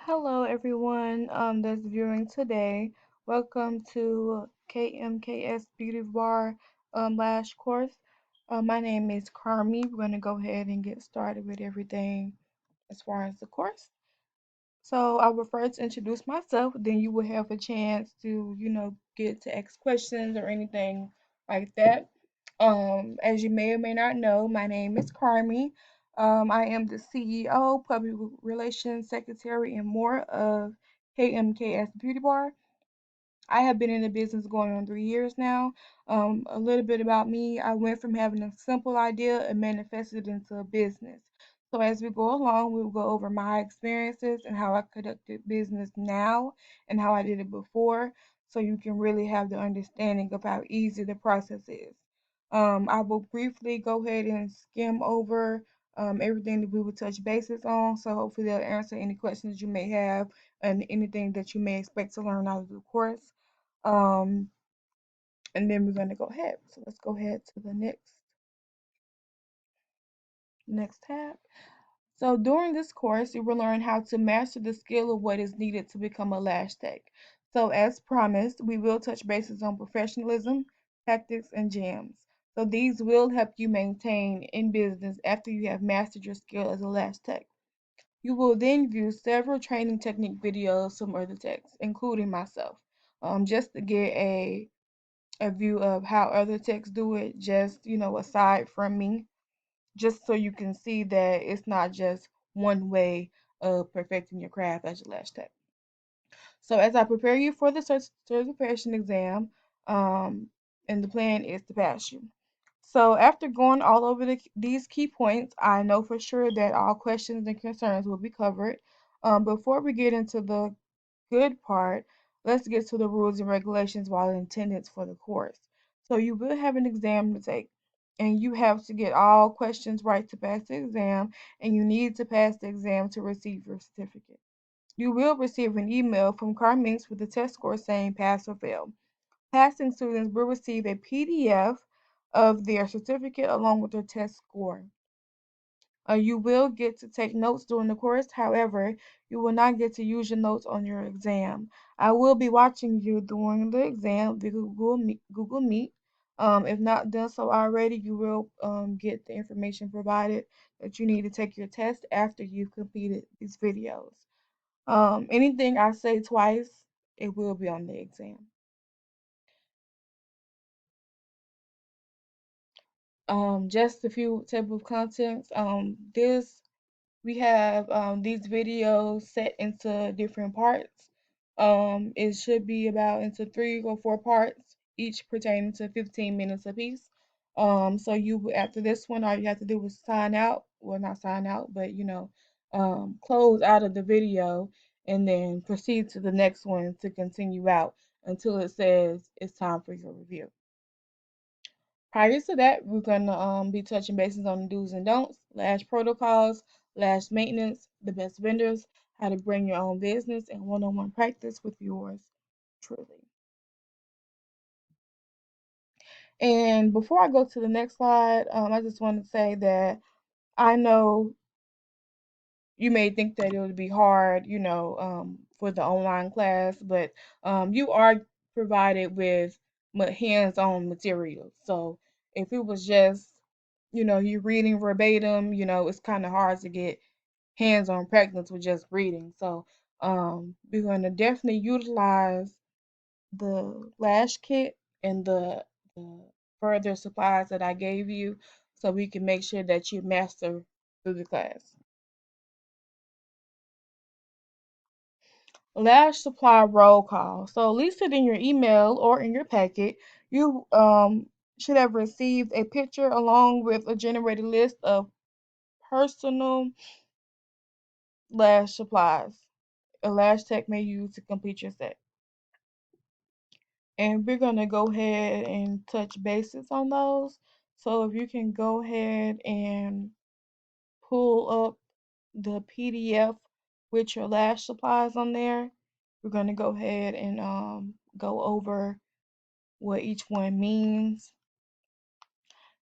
Hello, everyone that's viewing today. Welcome to KMKS Beauty Bar Lash course. My name is Carmi. We're going to go ahead and get started with everything as far as the course. So I will first introduce myself, then you will have a chance to, get to ask questions or anything like that. As you may or may not know, my name is Carmi. I am the CEO, Public Relations Secretary, and more of KMKS Beauty Bar. I have been in the business going on 3 years now. A little bit about me, I went from having a simple idea and manifested it into a business. So as we go along, we will go over my experiences and how I conducted business now and how I did it before, so you can really have the understanding of how easy the process is. I will briefly go ahead and skim over everything that we will touch bases on, so hopefully they'll answer any questions you may have and anything that you may expect to learn out of the course. Um, and then we're going to go ahead. So let's go ahead to the next tab. So during this course, you will learn how to master the skill of what is needed to become a lash tech. So as promised, we will touch bases on professionalism, tactics, and gems. So these will help you maintain in business after you have mastered your skill as a lash tech. You will then view several training technique videos from other techs, including myself, just to get a view of how other techs do it, just aside from me, just so you can see that it's not just one way of perfecting your craft as a lash tech. So as I prepare you for the certification exam, um, and the plan is to pass you. So after going all over these key points, I know for sure that all questions and concerns will be covered. Before we get into the good part, let's get to the rules and regulations while in attendance for the course. So you will have an exam to take, and you have to get all questions right to pass the exam, and you need to pass the exam to receive your certificate. You will receive an email from Kmks with a test score saying pass or fail. Passing students will receive a PDF of their certificate along with their test score. You will get to take notes during the course. However, you will not get to use your notes on your exam. I will be watching you during the exam via Google Meet. If not done so already, you will get the information provided that you need to take your test after you've completed these videos. Anything I say twice, it will be on the exam. Just a few table of contents. This we have these videos set into different parts. It should be about into 3 or 4 parts, each pertaining to 15 minutes apiece. So after this one, all you have to do is sign out. Well, not sign out, but close out of the video and then proceed to the next one to continue out until it says it's time for your review. Prior to that, we're going to be touching bases on the do's and don'ts, Lash protocols, Lash maintenance, the best vendors, how to bring your own business, and one-on-one practice with yours truly. And before I go to the next slide, I just want to say that I know you may think that it would be hard, for the online class, but you are provided with hands-on materials. So if it was just, you reading verbatim, it's kind of hard to get hands-on practice with just reading. So we're going to definitely utilize the lash kit and the further supplies that I gave you so we can make sure that you master through the class. Lash supply roll call. So listed in your email or in your packet, you should have received a picture along with a generated list of personal lash supplies a lash tech may use to complete your set. And we're going to go ahead and touch bases on those. So if you can go ahead and pull up the PDF with your lash supplies on there, we're going to go ahead and go over what each one means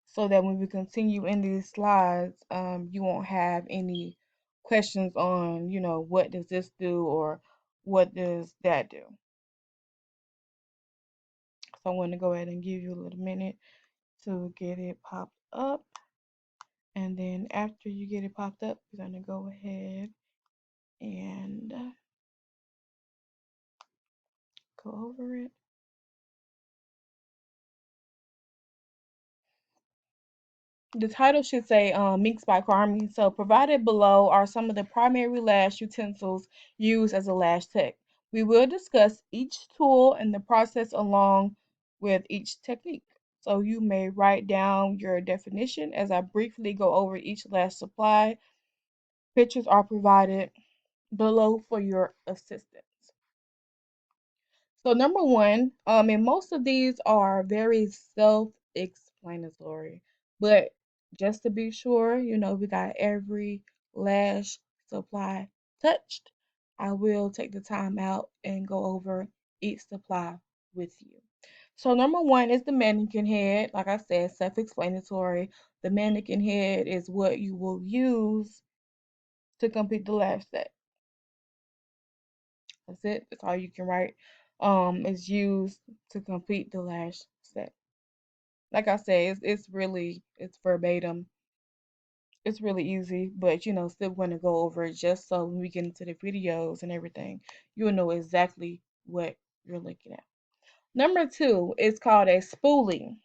so that when we continue in these slides, you won't have any questions on, what does this do or what does that do. So I'm going to go ahead and give you a little minute to get it popped up. And then after you get it popped up, you're going to go ahead and go over it. The title should say Minks by Carmi. So provided below are some of the primary lash utensils used as a lash tech. We will discuss each tool and the process along with each technique. So you may write down your definition as I briefly go over each lash supply. Pictures are provided below for your assistance. So number one, and most of these are very self-explanatory, but just to be sure, we got every lash supply touched. I will take the time out and go over each supply with you. So number one is the mannequin head. Like I said, self-explanatory. The mannequin head is what you will use to complete the lash set. That's it. That's all you can write. Is used to complete the lash set. Like I said, it's verbatim. It's really easy, but still going to go over it just so when we get into the videos and everything, you'll know exactly what you're looking at. Number two is called a spoolie.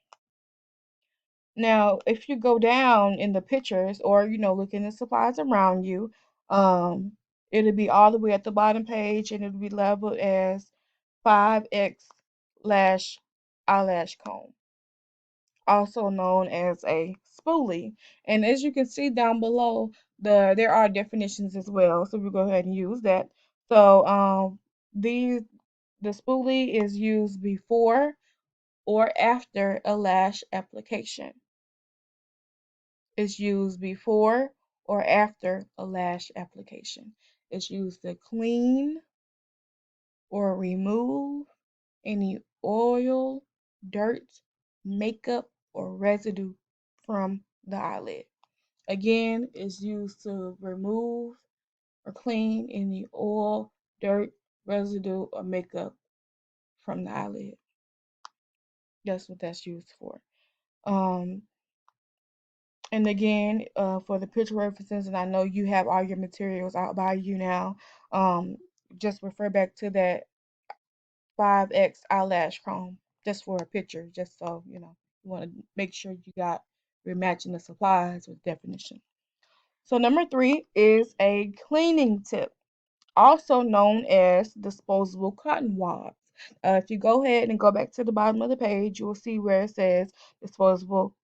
Now, if you go down in the pictures or look in the supplies around you, it'll be all the way at the bottom page and it'll be labeled as 5X lash eyelash comb, also known as a spoolie. And as you can see down below, there are definitions as well. So we'll go ahead and use that. So the spoolie is used before or after a lash application. It's used before or after a lash application. It's used to clean or remove any oil, dirt, makeup, or residue from the eyelid. Again, it's used to remove or clean any oil, dirt, residue, or makeup from the eyelid. That's what that's used for. Um, and again, for the picture references, and I know you have all your materials out by you now, just refer back to that 5X eyelash comb just for a picture, just so you want to make sure you're matching the supplies with definition. So number three is a cleaning tip, also known as disposable cotton wads. If you go ahead and go back to the bottom of the page, you will see where it says disposable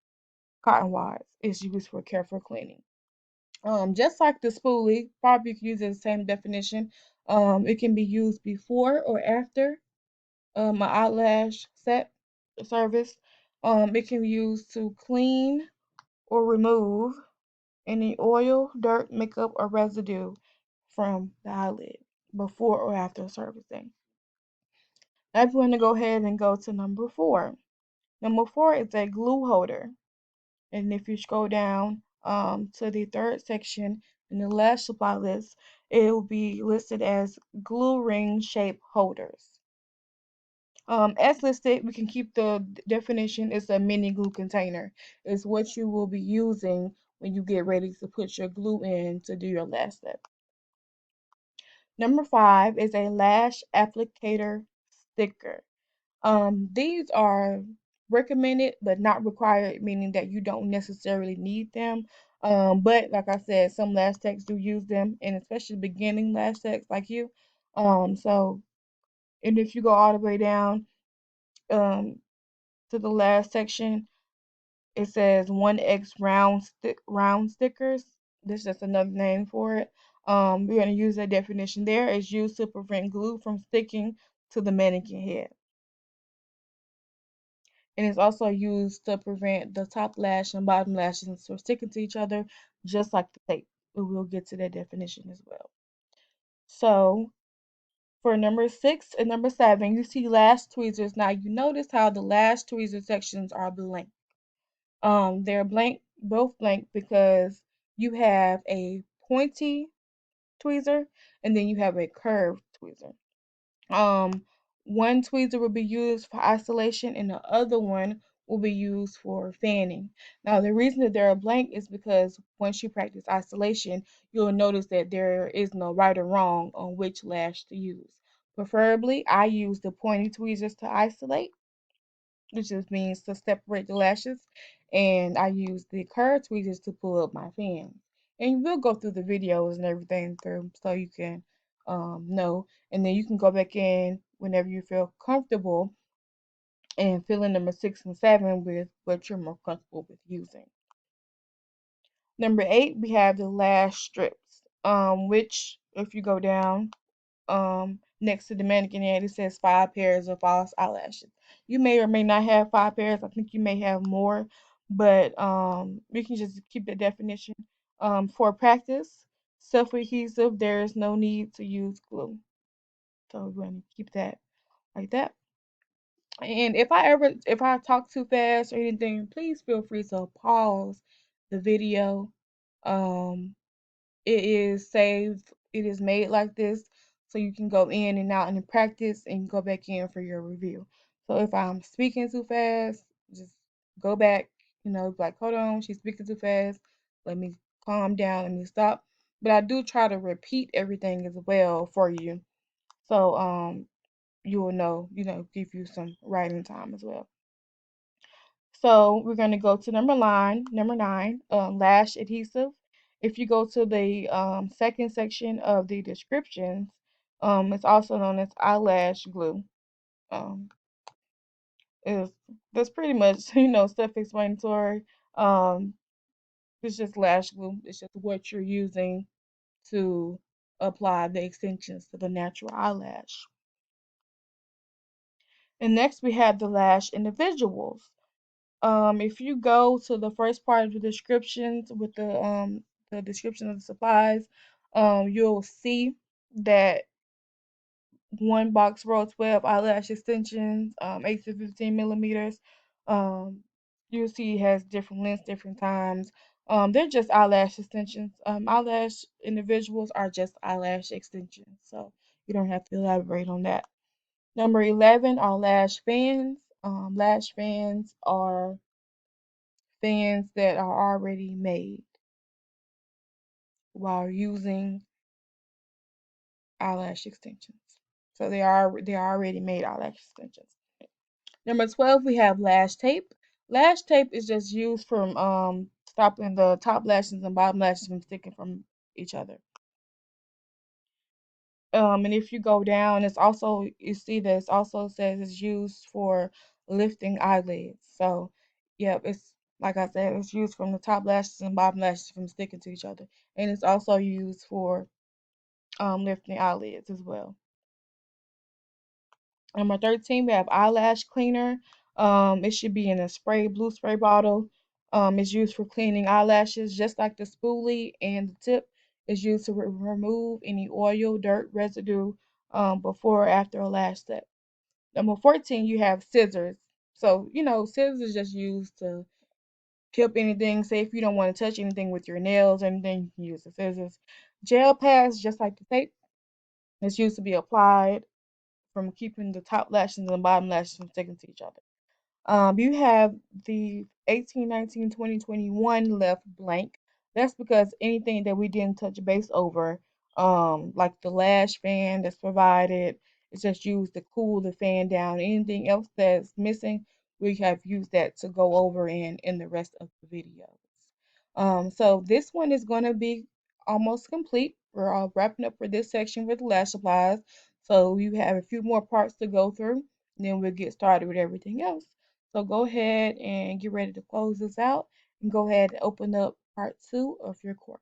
cotton wads is used for careful cleaning. Just like the spoolie, probably you can use the same definition. It can be used before or after my eyelash set service. It can be used to clean or remove any oil, dirt, makeup, or residue from the eyelid before or after servicing. Now, if you want to go ahead and go to number four. Number four is a glue holder. And if you scroll down to the third section in the lash supply list, it will be listed as glue ring shape holders. As listed, we can keep the definition. It's a mini glue container. It's what you will be using when you get ready to put your glue in to do your lash step. Number five is a lash applicator sticker. These are recommended but not required, meaning that you don't necessarily need them. But like I said, some lash techs do use them, and especially beginning lash techs like you. So, and if you go all the way down, to the last section, it says 1X round stickers. This is just another name for it. We're going to use that definition there. It's used to prevent glue from sticking to the mannequin head. And it's also used to prevent the top lash and bottom lashes from sticking to each other, just like the tape. But we'll get to that definition as well. So for number 6 and number 7, you see lash tweezers. Now you notice how the lash tweezer sections are blank. They're blank, both blank, because you have a pointy tweezer, and then you have a curved tweezer. Um, one tweezer will be used for isolation, and the other one will be used for fanning. Now, the reason that they're blank is because once you practice isolation, you'll notice that there is no right or wrong on which lash to use. Preferably, I use the pointy tweezers to isolate, which just means to separate the lashes, and I use the curved tweezers to pull up my fans. And we'll go through the videos and everything through so you can know, and then you can go back in whenever you feel comfortable and fill in number 6 and 7 with what you're more comfortable with using. Number 8, we have the lash strips, which if you go down next to the mannequin ad, it says 5 pairs of false eyelashes. You may or may not have 5 pairs. I think you may have more, but we can just keep the definition. For practice, self-adhesive, there is no need to use glue. So we're going to keep that like that. And if I talk too fast or anything, please feel free to pause the video. Um, it is saved, it is made like this, so you can go in and out and practice and go back in for your review. So if I'm speaking too fast, just go back, like, hold on, she's speaking too fast. Let me calm down, let me stop. But I do try to repeat everything as well for you. So you will know, give you some writing time as well. So we're going to go to number 9, lash adhesive. If you go to the second section of the descriptions, it's also known as eyelash glue. Um, is That's pretty much self-explanatory. Um, it's just lash glue. It's just what you're using to apply the extensions to the natural eyelash. And next we have the lash individuals. If you go to the first part of the descriptions with the description of the supplies, you'll see that one box roll 12 eyelash extensions, 8 to 15 millimeters. Um, you'll see it has different lengths, different times. They're just eyelash extensions. Eyelash individuals are just eyelash extensions, so you don't have to elaborate on that. Number 11 are lash fans. Lash fans are fans that are already made while using eyelash extensions. So they are already made eyelash extensions. Number 12, we have lash tape. Lash tape is just used from stopping the top lashes and bottom lashes from sticking from each other. And if you go down, you see that it also says it's used for lifting eyelids. So, yep, it's like I said, it's used from the top lashes and bottom lashes from sticking to each other, and it's also used for lifting eyelids as well. Number 13, we have eyelash cleaner. It should be in a blue spray bottle. It's used for cleaning eyelashes, just like the spoolie, and the tip is used to remove any oil, dirt, residue before or after a lash set. Number 14, you have scissors. So, scissors is just used to clip anything. Say if you don't want to touch anything with your nails or anything, you can use the scissors. Gel pads, just like the tape, it's used to be applied from keeping the top lashes and the bottom lashes from sticking to each other. You have the 18, 19, 20, 21 left blank. That's because anything that we didn't touch base over, like the lash fan that's provided, it's just used to cool the fan down. Anything else that's missing, we have used that to go over in the rest of the videos. So this one is going to be almost complete. We're all wrapping up for this section with the lash supplies. So you have a few more parts to go through, and then we'll get started with everything else. So go ahead and get ready to close this out and go ahead and open up part 2 of your course.